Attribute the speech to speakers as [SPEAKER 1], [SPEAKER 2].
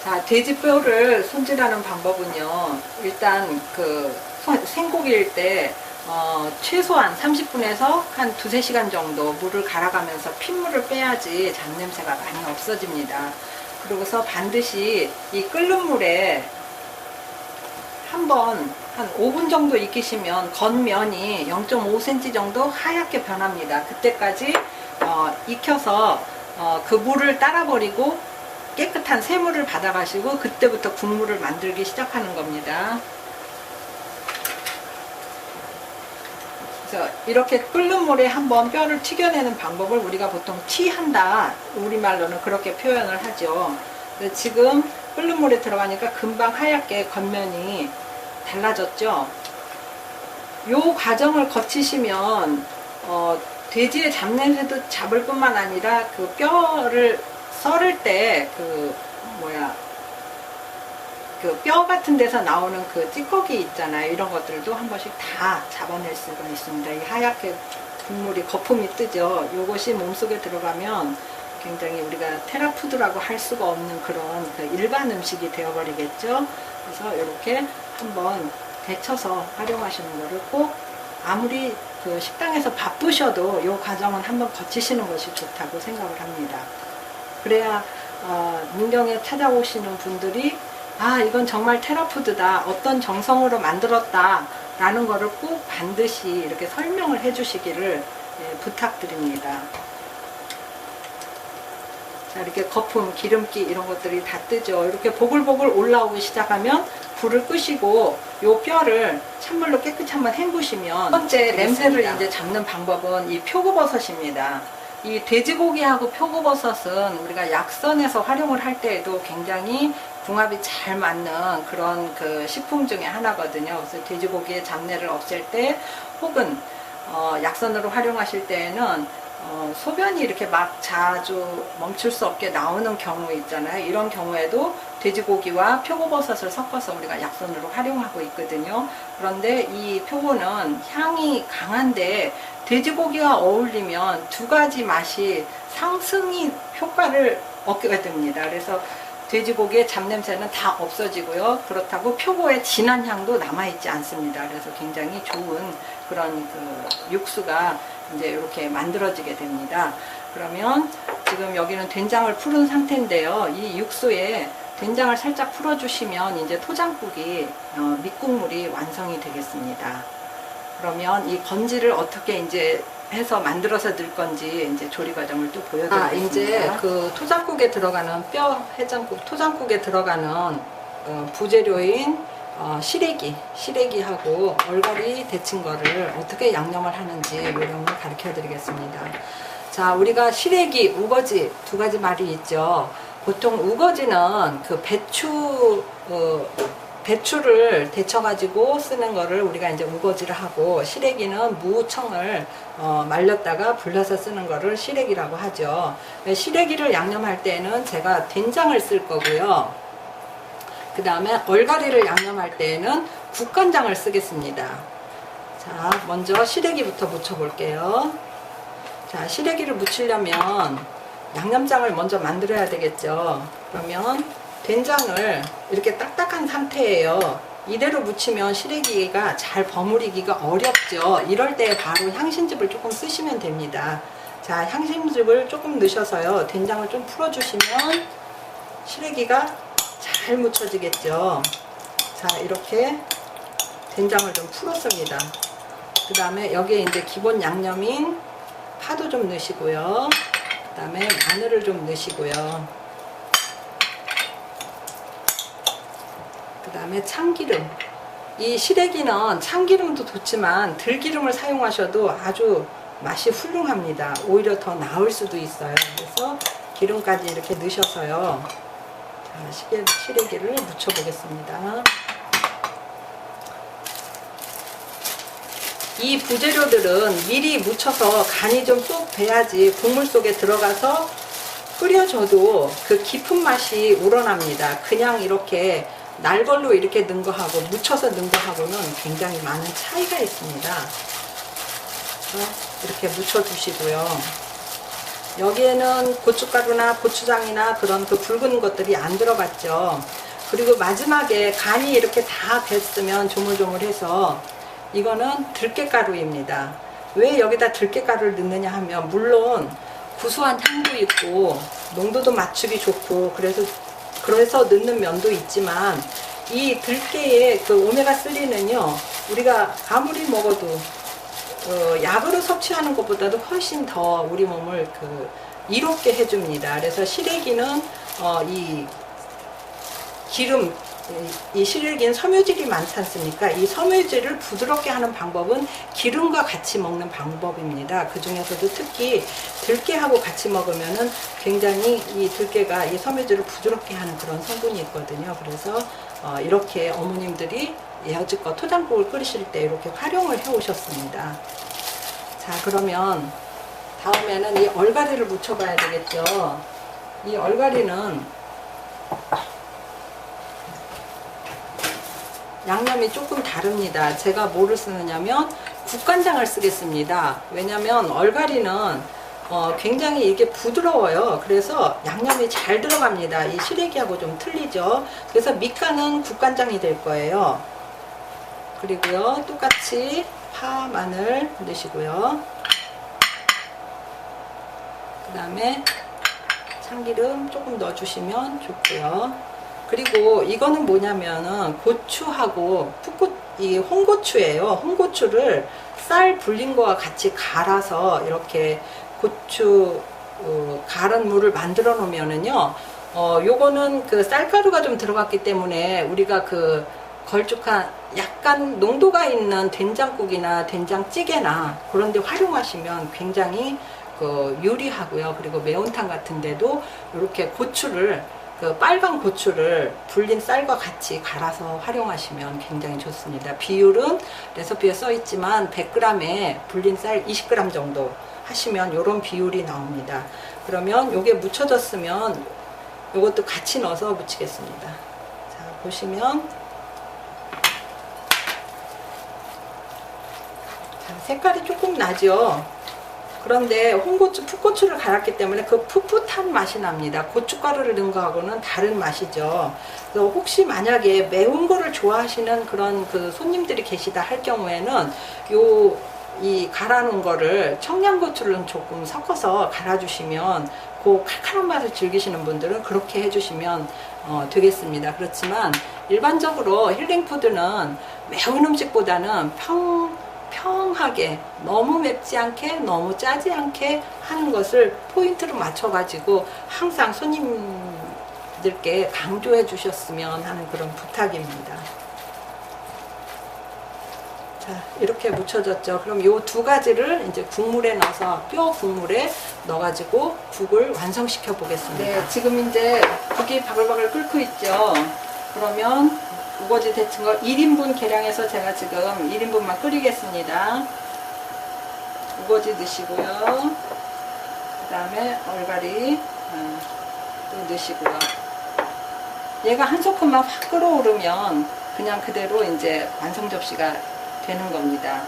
[SPEAKER 1] 자, 돼지뼈를 손질하는 방법은요. 일단 생고기일 때 최소한 30분에서 한 2~3시간 정도 물을 갈아가면서 핏물을 빼야지 잡냄새가 많이 없어집니다. 그러고서 반드시 이 끓는 물에 한번 한 5분 정도 익히시면 겉면이 0.5cm 정도 하얗게 변합니다. 그때까지 익혀서 그 물을 따라버리고 깨끗한 새물을 받아가시고 그때부터 국물을 만들기 시작하는 겁니다. 그래서 이렇게 끓는 물에 한번 뼈를 튀겨내는 방법을 우리가 보통 튀한다, 우리말로는 그렇게 표현을 하죠. 지금 끓는 물에 들어가니까 금방 하얗게 겉면이 달라졌죠. 요 과정을 거치시면 돼지의 잡냄새도 잡을 뿐만 아니라 그 뼈를 썰을 때 그 뼈 같은 데서 나오는 그 찌꺼기 있잖아요. 이런 것들도 한 번씩 다 잡아낼 수가 있습니다. 이 하얗게 국물이 거품이 뜨죠. 요것이 몸속에 들어가면 굉장히 우리가 테라푸드라고 할 수가 없는 그런 그 일반 음식이 되어버리겠죠. 그래서 이렇게 한번 데쳐서 활용하시는 거를 꼭 아무리 그 식당에서 바쁘셔도 이 과정은 한번 거치시는 것이 좋다고 생각을 합니다. 그래야 문경에 찾아오시는 분들이 이건 정말 테라푸드다, 어떤 정성으로 만들었다 라는 거를 꼭 반드시 이렇게 설명을 해 주시기를 부탁드립니다. 자, 이렇게 거품, 기름기 이런 것들이 다 뜨죠. 이렇게 보글보글 올라오기 시작하면 불을 끄시고 요 뼈를 찬물로 깨끗이 한번 헹구시면 첫 번째 냄새를 이제 잡는 방법은 이 표고버섯입니다. 이 돼지고기하고 표고버섯은 우리가 약선에서 활용을 할 때에도 굉장히 궁합이 잘 맞는 그런 그 식품 중에 하나거든요. 그래서 돼지고기의 잡내를 없앨 때 혹은 약선으로 활용하실 때에는 소변이 이렇게 막 자주 멈출 수 없게 나오는 경우 있잖아요. 이런 경우에도 돼지고기와 표고버섯을 섞어서 우리가 약선으로 활용하고 있거든요. 그런데 이 표고는 향이 강한데 돼지고기와 어울리면 두 가지 맛이 상승이 효과를 얻게 됩니다. 그래서 돼지고기의 잡냄새는 다 없어지고요. 그렇다고 표고의 진한 향도 남아있지 않습니다. 그래서 굉장히 좋은 그런 그 육수가 이제 이렇게 만들어지게 됩니다. 그러면 지금 여기는 된장을 풀은 상태인데요. 이 육수에 된장을 살짝 풀어주시면 이제 토장국이 밑국물이 완성이 되겠습니다. 그러면 이 건지를 어떻게 이제 해서 만들어서 넣을 건지 이제 조리 과정을 또 보여드리겠습니다. 이제 그 토장국에 들어가는 해장국 토장국에 들어가는 부재료인 시래기하고 얼갈이 데친 거를 어떻게 양념을 하는지 요령을 가르쳐 드리겠습니다. 자, 우리가 시래기, 우거지 두 가지 말이 있죠. 보통 우거지는 그 배추를 데쳐가지고 쓰는 거를 우리가 이제 우거지를 하고, 시래기는 무청을 말렸다가 불려서 쓰는 거를 시래기라고 하죠. 시래기를 양념할 때는 제가 된장을 쓸 거고요. 그 다음에 얼갈이를 양념할 때에는 국간장을 쓰겠습니다. 자, 먼저 시래기부터 무쳐 볼게요. 자, 시래기를 무치려면 양념장을 먼저 만들어야 되겠죠. 그러면 된장을 이렇게 딱딱한 상태예요. 이대로 무치면 시래기가 잘 버무리기가 어렵죠. 이럴 때 바로 향신즙을 조금 쓰시면 됩니다. 자, 향신즙을 조금 넣으셔서요, 된장을 좀 풀어주시면 시래기가 잘 묻혀지겠죠. 자, 이렇게 된장을 좀 풀었습니다. 그 다음에 여기에 이제 기본 양념인 파도 좀 넣으시고요. 그 다음에 마늘을 좀 넣으시고요. 그 다음에 참기름. 이 시래기는 참기름도 좋지만 들기름을 사용하셔도 아주 맛이 훌륭합니다. 오히려 더 나을 수도 있어요. 그래서 기름까지 이렇게 넣으셔서요, 자, 시래기를 무쳐 보겠습니다. 이 부재료들은 미리 무쳐서 간이 좀 쏙 배야지 국물 속에 들어가서 끓여줘도 그 깊은 맛이 우러납니다. 그냥 이렇게 날걸로 이렇게 넣은 거하고 무쳐서 넣은 거하고는 굉장히 많은 차이가 있습니다. 이렇게 무쳐 주시고요. 여기에는 고춧가루나 고추장이나 그런 그 붉은 것들이 안 들어갔죠. 그리고 마지막에 간이 이렇게 다 됐으면 조물조물해서 이거는 들깨가루입니다. 왜 여기다 들깨가루를 넣느냐 하면, 물론 구수한 향도 있고 농도도 맞추기 좋고 그래서 넣는 면도 있지만, 이 들깨의 그 오메가3는요 우리가 아무리 먹어도 약으로 섭취하는 것보다도 훨씬 더 우리 몸을 이롭게 해줍니다. 그래서 시래기는 이 기름, 이 시래기는 섬유질이 많지 않습니까? 이 섬유질을 부드럽게 하는 방법은 기름과 같이 먹는 방법입니다. 그 중에서도 특히 들깨하고 같이 먹으면은 굉장히 이 들깨가 이 섬유질을 부드럽게 하는 그런 성분이 있거든요. 그래서 이렇게 어머님들이 여지껏 토장국을 끓이실 때 이렇게 활용을 해 오셨습니다. 자, 그러면 다음에는 이 얼갈이를 묻혀봐야 되겠죠. 이 얼갈이는 양념이 조금 다릅니다. 제가 뭐를 쓰느냐면 국간장을 쓰겠습니다. 왜냐면 얼갈이는 굉장히 이게 부드러워요. 그래서 양념이 잘 들어갑니다. 이 시래기하고 좀 틀리죠. 그래서 밑간은 국간장이 될 거예요. 그리고요, 똑같이 파, 마늘 넣으시고요. 그 다음에 참기름 조금 넣어주시면 좋고요. 그리고 이거는 뭐냐면은 고추하고 이 홍고추예요. 홍고추를 쌀 불린 거와 같이 갈아서 이렇게 고추 갈은 물을 만들어 놓으면은요, 요거는 그 쌀가루가 좀 들어갔기 때문에 우리가 그 걸쭉한 약간 농도가 있는 된장국이나 된장찌개나 그런 데 활용하시면 굉장히 유리하고요. 그리고 매운탕 같은 데도 이렇게 고추를, 그 빨간 고추를 불린 쌀과 같이 갈아서 활용하시면 굉장히 좋습니다. 비율은 레시피에 써 있지만 100g에 불린 쌀 20g 정도 하시면 이런 비율이 나옵니다. 그러면 요게 묻혀졌으면 요것도 같이 넣어서 묻히겠습니다. 자, 보시면 자, 색깔이 조금 나죠. 그런데 홍고추, 풋고추를 갈았기 때문에 그 풋풋한 맛이 납니다. 고춧가루를 넣은 거하고는 다른 맛이죠. 그래서 혹시 만약에 매운 거를 좋아하시는 그런 그 손님들이 계시다 할 경우에는 이 갈아놓은 거를 청양고추를 조금 섞어서 갈아주시면 그 칼칼한 맛을 즐기시는 분들은 그렇게 해주시면 되겠습니다. 그렇지만 일반적으로 힐링푸드는 매운 음식보다는 평하게, 너무 맵지 않게 너무 짜지 않게 하는 것을 포인트로 맞춰 가지고 항상 손님들께 강조해 주셨으면 하는 그런 부탁입니다. 자, 이렇게 묻혀졌죠. 그럼 요 두 가지를 이제 국물에 넣어서, 뼈 국물에 넣어 가지고 국을 완성시켜 보겠습니다. 네, 지금 이제 국이 바글바글 끓고 있죠. 그러면 우거지 데친 거 1인분 계량해서 제가 지금 1인분만 끓이겠습니다. 우거지 넣으시고요. 그 다음에 얼갈이 또 넣으시고요. 얘가 한 소끔만 확 끓어오르면 그냥 그대로 이제 완성 접시가 되는 겁니다.